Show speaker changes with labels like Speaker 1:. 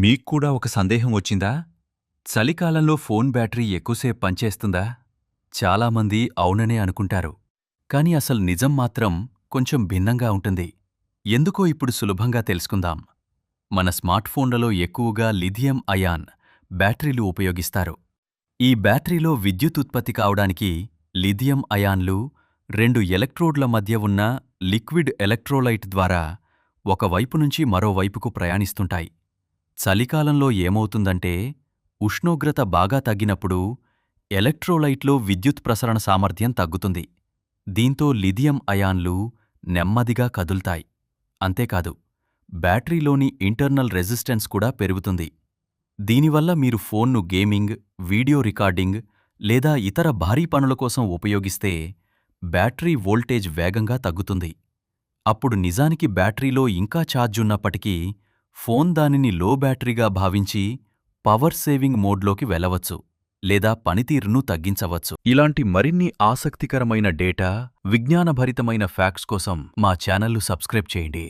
Speaker 1: మీక్కూడా ఒక సందేహం వచ్చిందా? చలికాలంలో ఫోన్ బ్యాటరీ ఎక్కువసేపు పనిచేస్తుందా? చాలామంది అవుననే అనుకుంటారు. కాని అసలు నిజం మాత్రం కొంచెం భిన్నంగా ఉంటుంది. ఎందుకో ఇప్పుడు సులభంగా తెలుసుకుందాం. మన స్మార్ట్ఫోన్లలో ఎక్కువగా లిథియం అయాన్ బ్యాటరీలు ఉపయోగిస్తారు. ఈ బ్యాటరీలో విద్యుత్ ఉత్పత్తి కావడానికి లిథియం అయాన్లు రెండు ఎలక్ట్రోడ్ల మధ్య ఉన్న లిక్విడ్ ఎలక్ట్రోలైట్ ద్వారా ఒకవైపు నుంచి మరోవైపుకు ప్రయాణిస్తుంటాయి. చలికాలంలో ఏమవుతుందంటే, ఉష్ణోగ్రత బాగా తగ్గినప్పుడు ఎలక్ట్రోలైట్లో విద్యుత్ ప్రసరణ సామర్థ్యం తగ్గుతుంది. దీంతో లిథియం అయాన్లు నెమ్మదిగా కదుల్తాయి. అంతేకాదు, బ్యాటరీలోని ఇంటర్నల్ రెసిస్టెన్స్ కూడా పెరుగుతుంది. దీనివల్ల మీరు ఫోన్ను గేమింగ్, వీడియో రికార్డింగ్ లేదా ఇతర భారీ పనుల కోసం ఉపయోగిస్తే బ్యాటరీ వోల్టేజ్ వేగంగా తగ్గుతుంది. అప్పుడు నిజానికి బ్యాటరీలో ఇంకా ఛార్జున్నప్పటికీ ఫోన్ దానిని లో బ్యాటరీగా భావించి పవర్ సేవింగ్ మోడ్లోకి వెళ్ళవచ్చు లేదా పనితీరును తగ్గించవచ్చు. ఇలాంటి మరిన్ని ఆసక్తికరమైన డేటా, విజ్ఞానభరితమైన ఫ్యాక్ట్స్ కోసం మా ఛానల్ను సబ్స్క్రైబ్ చేయండి.